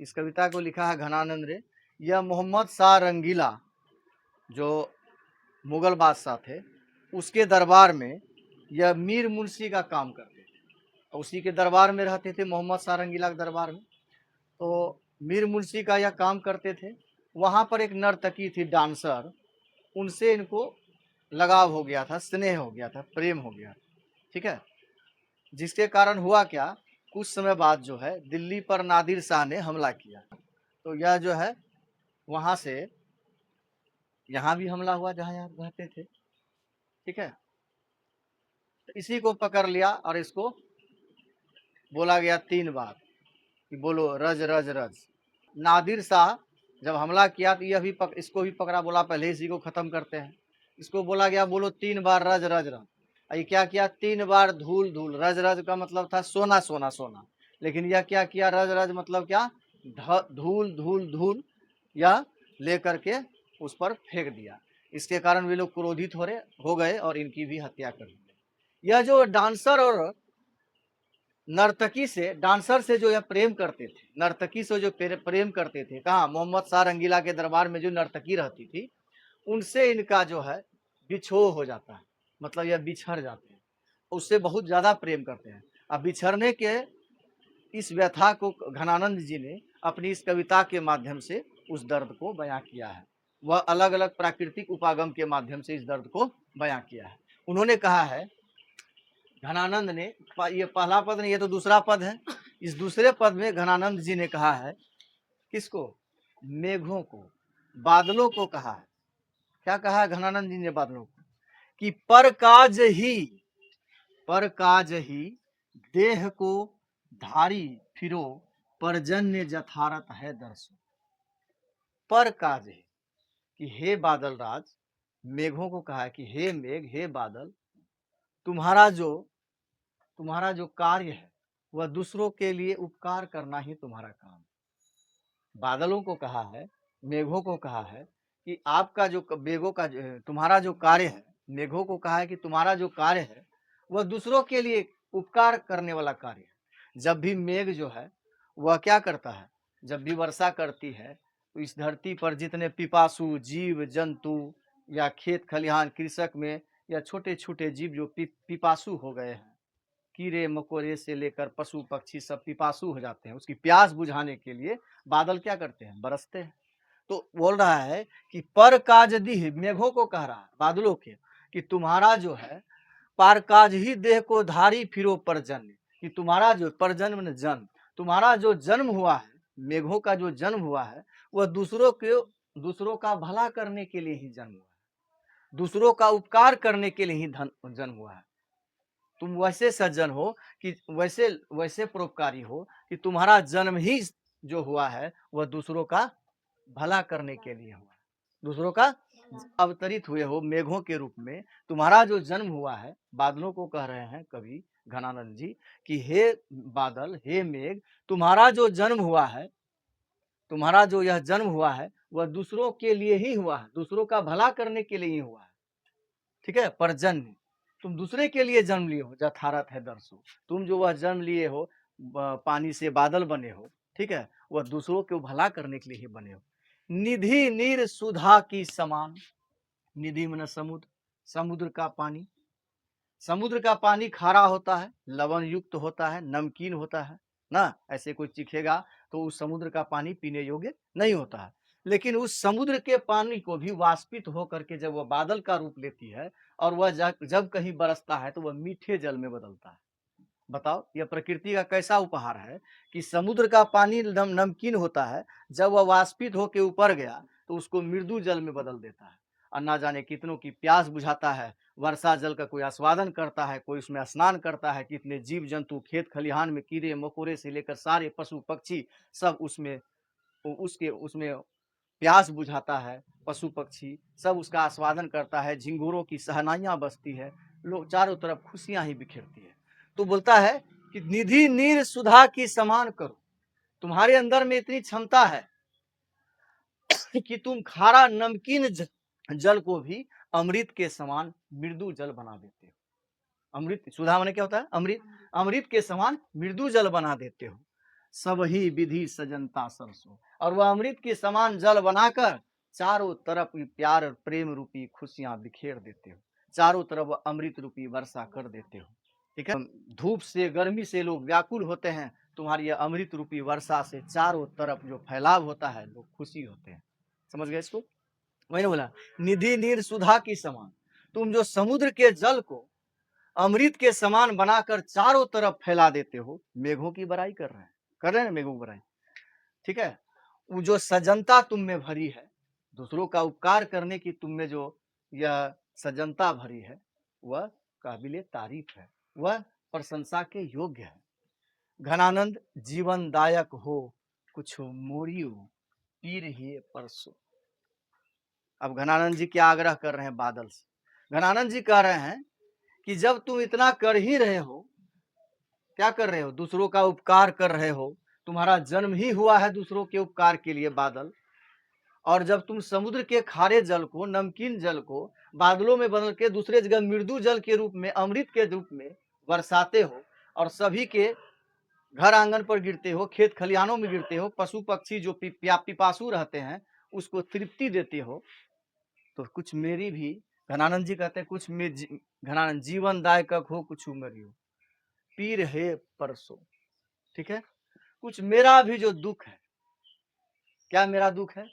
इस कविता को लिखा है घनानंद ने। यह मोहम्मद शाह रंगीला जो मुगल बादशाह थे उसके दरबार में यह मीर मुंशी का काम करते थे। उसी के दरबार में रहते थे, मोहम्मद शाह रंगीला के दरबार में। तो मीर मुंशी का यह काम करते थे। वहाँ पर एक नर्तकी थी, डांसर, उनसे इनको लगाव हो गया था, स्नेह हो गया था, प्रेम हो गया, ठीक है। जिसके कारण हुआ क्या, कुछ समय बाद जो है दिल्ली पर नादिर शाह ने हमला किया। तो यह जो है वहाँ से यहाँ भी हमला हुआ जहाँ यहाँ रहते थे, ठीक है। तो इसी को पकड़ लिया और इसको बोला गया 3 बार कि बोलो रज रज रज। नादिर शाह जब हमला किया तो यह भी इसको भी पकड़ा, बोला पहले इसी को खत्म करते हैं। इसको बोला गया बोलो 3 बार रज रज रज। ये क्या किया, 3 बार धूल धूल। रज रज का मतलब था सोना सोना सोना, लेकिन यह क्या किया, रज रज मतलब क्या, धूल धूल धूल, यह लेकर के उस पर फेंक दिया। इसके कारण वे लोग क्रोधित हो गए और इनकी भी हत्या कर दी। यह जो डांसर और नर्तकी से, डांसर से जो यह प्रेम करते थे, नर्तकी से जो प्रेम करते थे, कहाँ, मोहम्मद शाह रंगीला के दरबार में जो नर्तकी रहती थी, उनसे इनका जो है बिछोह हो जाता है, मतलब यह बिछड़ जाते हैं, उससे बहुत ज्यादा प्रेम करते हैं। अब बिछड़ने के इस व्यथा को घनानंद जी ने अपनी इस कविता के माध्यम से उस दर्द को बयां किया है। वह अलग अलग प्राकृतिक उपागम के माध्यम से इस दर्द को बयां किया है। उन्होंने कहा है घनानंद ने, ये पहला पद नहीं, ये तो दूसरा पद है। इस दूसरे पद में घनानंद जी ने कहा है, किसको, मेघों को, बादलों को कहा है। क्या कहा है घनानंद जी ने बादलों को, कि पर काज ही देह को धारी फिरो, परजन्य जथारत है दर्शो। पर काज ही, कि हे बादल राज, मेघों को कहा है कि हे मेघ, हे बादल, तुम्हारा जो कार्य है वह दूसरों के लिए उपकार करना ही तुम्हारा काम। बादलों को कहा है, मेघों को कहा है कि आपका जो मेघों का तुम्हारा जो कार्य है, मेघों को कहा है कि तुम्हारा जो कार्य है वह दूसरों के लिए उपकार करने वाला कार्य है। जब भी मेघ जो है वह क्या करता है, जब भी वर्षा करती है तो इस धरती पर जितने पिपासु जीव जंतु या खेत खलिहान कृषक में या छोटे छोटे जीव जो पिपासु हो गए हैं, कीड़े मकोड़े से लेकर पशु पक्षी सब पिपासु हो जाते हैं, उसकी प्यास बुझाने के लिए बादल क्या करते हैं, बरसते हैं। तो बोल रहा है कि पर काज दी, मेघों को कह रहा है बादलों के, कि तुम्हारा जो है पार काज ही देह को धारी फिरो परजन्य, कि तुम्हारा जो परजन्म जन्म, तुम्हारा जो जन्म हुआ है, मेघों का जो जन्म हुआ है वह दूसरों का भला करने के लिए ही जन्म हुआ है, दूसरों का उपकार करने के लिए ही जन्म हुआ है। तुम वैसे सज्जन हो कि वैसे परोपकारी हो कि तुम्हारा जन्म ही जो हुआ है वह दूसरों का भला करने के लिए हुआ, दूसरों का अवतरित हुए हो मेघों के रूप में। तुम्हारा जो जन्म हुआ है, बादलों को कह रहे हैं कवि घनानंद जी कि हे बादल, हे मेघ, तुम्हारा जो जन्म हुआ है, तुम्हारा जो यह जन्म हुआ है वह दूसरों के लिए ही हुआ है, दूसरों का भला करने के लिए ही हुआ है, ठीक है। परजन्य, तुम दूसरे के लिए जन्म लिए हो, जथारत है दर्शो, तुम जो वह जन्म लिए हो, पानी से बादल बने हो, ठीक है, वह दूसरों को भला करने के लिए ही बने हो। निधि नीर सुधा की समान, निधि मन समुद्र, समुद्र का पानी, समुद्र का पानी खारा होता है, लवण युक्त होता है, नमकीन होता है ना, ऐसे कोई चीखेगा तो उस समुद्र का पानी पीने योग्य नहीं होता है। लेकिन उस समुद्र के पानी को भी वाष्पित होकर के जब वह बादल का रूप लेती है और वह जब कहीं बरसता है तो वह मीठे जल में बदलता है। बताओ यह प्रकृति का कैसा उपहार है कि समुद्र का पानी नमकीन होता है, जब वह वाष्पित होकर ऊपर गया तो उसको मृदु जल में बदल देता है और ना जाने कितनों की प्यास बुझाता है। वर्षा जल का कोई आस्वादन करता है, कोई उसमें स्नान करता है, कितने जीव जंतु खेत खलिहान में कीड़े मकोड़े से लेकर सारे पशु पक्षी सब उसमें प्यास बुझाता है। पशु पक्षी सब उसका आस्वादन करता है, झिंगुरों की सहनाइयां बसती है, लोग चारों तरफ खुशियां ही बिखेरती है। तो बोलता है कि निधि नीर सुधा की समान करो, तुम्हारे अंदर में इतनी क्षमता है कि तुम खारा नमकीन जल को भी अमृत के समान मृदु जल बना देते हो। अमृत, सुधा माने क्या होता है, अमृत, अमृत के समान मृदु जल बना देते हो। सब ही विधि सजनता सरसों। और वह अमृत के समान जल बनाकर चारों तरफ प्यार और प्रेम रूपी खुशियां बिखेर देते हो, चारों तरफ अमृत रूपी वर्षा कर देते हो। ठीक है, धूप से गर्मी से लोग व्याकुल होते हैं, तुम्हारी यह अमृत रूपी वर्षा से चारों तरफ जो फैलाव होता है लोग खुशी होते हैं। समझ गए इसको? मैंने बोला निधि नीर सुधा की समान, तुम जो समुद्र के जल को अमृत के समान बनाकर चारों तरफ फैला देते हो, मेघों की बड़ाई कर रहे हैं, कर रहे हैं मेघों की बड़ाई। ठीक है, वो जो सजनता तुम में भरी है, दूसरों का उपकार करने की तुम में जो यह सजनता भरी है, वह काबिले तारीफ है, वह प्रशंसा के योग्य है। घनानंद जीवनदायक हो कुछ मोरियो पीर ही परसो। अब घनानंद जी क्या आग्रह कर रहे हैं बादल से? घनानंद जी कह रहे हैं कि जब तुम इतना कर ही रहे हो, क्या कर रहे हो? दूसरों का उपकार कर रहे हो, तुम्हारा जन्म ही हुआ है दूसरों के उपकार के लिए बादल। और जब तुम समुद्र के खारे जल को, नमकीन जल को बादलों में बदल के दूसरे जगह मृदु जल के रूप में, अमृत के रूप में बरसाते हो और सभी के घर आंगन पर गिरते हो, खेत खलिहानों में गिरते हो, पशु पक्षी जो पिपासु रहते हैं उसको तृप्ति देते हो, तो कुछ मेरी भी, घनानंद जी कहते हैं कुछ घनानंद जीवन दायक हो कुछ मेरी हो पीर है परसो। ठीक है, कुछ मेरा भी जो दुख है, क्या मेरा दुख है?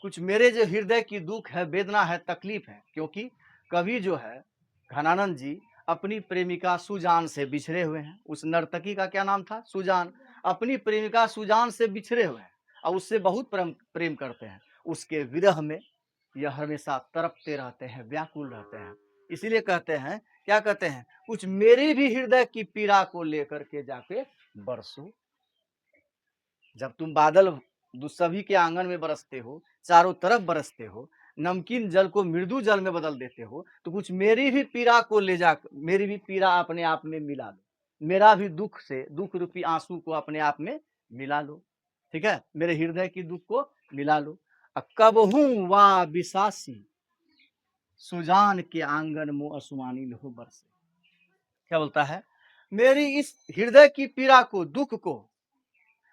कुछ मेरे जो हृदय की दुख है, वेदना है, तकलीफ है। क्योंकि कभी जो है घनानंद जी अपनी प्रेमिका सुजान से बिछड़े हुए हैं। उस नर्तकी का क्या नाम था? सुजान। अपनी प्रेमिका सुजान से बिछड़े हुए हैं और उससे बहुत प्रेम करते हैं। उसके विरह में यह हमेशा तड़पते रहते हैं, व्याकुल रहते हैं। इसीलिए कहते हैं, क्या कहते हैं? कुछ मेरी भी हृदय की पीड़ा को लेकर के जाके बरसो। जब तुम बादल सभी के आंगन में बरसते हो, चारों तरफ बरसते हो, नमकीन जल को मृदु जल में बदल देते हो, तो कुछ मेरी भी पीड़ा को ले जा, मेरी भी पीड़ा अपने आप में मिला लो। मेरा भी दुख से, दुख रूपी आंसू को अपने आप में मिला लो। ठीक है, मेरे हृदय की दुख को मिला लो। कब हूं वा विशासी सुजान के आंगन मो असुमानी लहो बरसे। क्या बोलता है? मेरी इस हृदय की पीड़ा को, दुख को,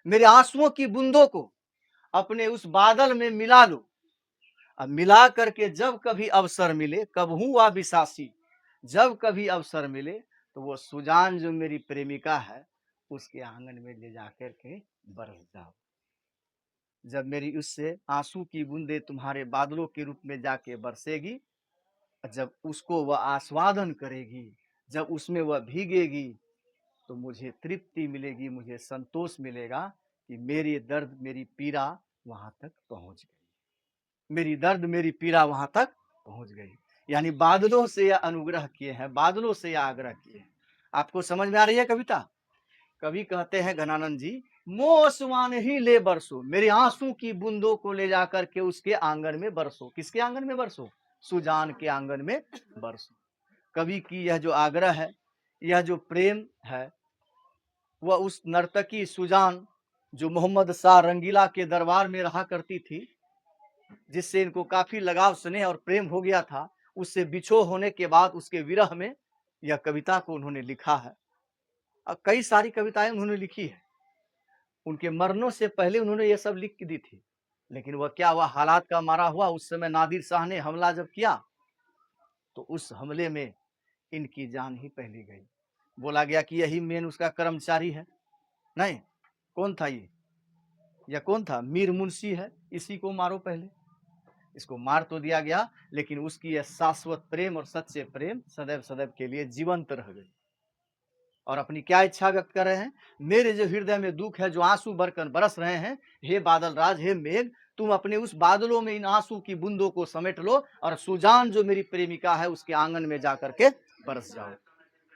मेरे आंसुओं की बूंदों को अपने उस बादल में मिला लो। अब मिला करके जब कभी अवसर मिले, कब हूं वा विशासी, जब कभी अवसर मिले तो वो सुजान जो मेरी प्रेमिका है उसके आंगन में ले जाकर के बरस जाओ। जब मेरी उससे आंसू की बूंदे तुम्हारे बादलों के रूप में जाके बरसेगी, जब उसको वह आस्वादन करेगी, जब उसमें वह भीगेगी, तो मुझे तृप्ति मिलेगी, मुझे संतोष मिलेगा कि मेरी दर्द, मेरी पीड़ा वहां तक पहुंच गई, मेरी दर्द, मेरी पीड़ा वहां तक पहुंच गई। यानी बादलों से यह अनुग्रह किए हैं, बादलों से यह आग्रह किए हैं। आपको समझ में आ रही है कविता? कवि कहते हैं घनानंद जी, मोसमान ही ले बरसो, मेरे आंसू की बूंदों को ले जाकर के उसके आंगन में बरसो। किसके आंगन में बरसो? सुजान के आंगन में बरसो। कवि की यह जो आग्रह है, यह जो प्रेम है, वह उस नर्तकी सुजान जो मोहम्मद शाह रंगीला के दरबार में रहा करती थी, जिससे इनको काफी लगाव, स्नेह और प्रेम हो गया था, उससे बिछो होने के बाद उसके विरह में यह कविता को उन्होंने लिखा है। कई सारी कविताएं उन्होंने लिखी है, उनके मरनों से पहले उन्होंने ये सब लिख दी थी। लेकिन वह क्या हुआ, हालात का मारा हुआ, उस समय नादिर शाह ने हमला जब किया तो उस हमले में इनकी जान ही पहली गई। बोला गया कि यही मेन उसका कर्मचारी है। नहीं, कौन था ये? यह कौन था? मीर मुंशी है, इसी को मारो पहले। इसको मार तो दिया गया, लेकिन उसकी यह शाश्वत प्रेम और सच्चे प्रेम सदैव सदैव के लिए जीवंत रह गई। और अपनी क्या इच्छा व्यक्त कर रहे हैं? मेरे जो हृदय में दुख है, जो आंसू बरकर बरस रहे हैं, हे बादल राज, हे मेघ, तुम अपने उस बादलों में इन आंसू की बूंदों को समेट लो और सुजान जो मेरी प्रेमिका है उसके आंगन में जाकर के बरस जाओ।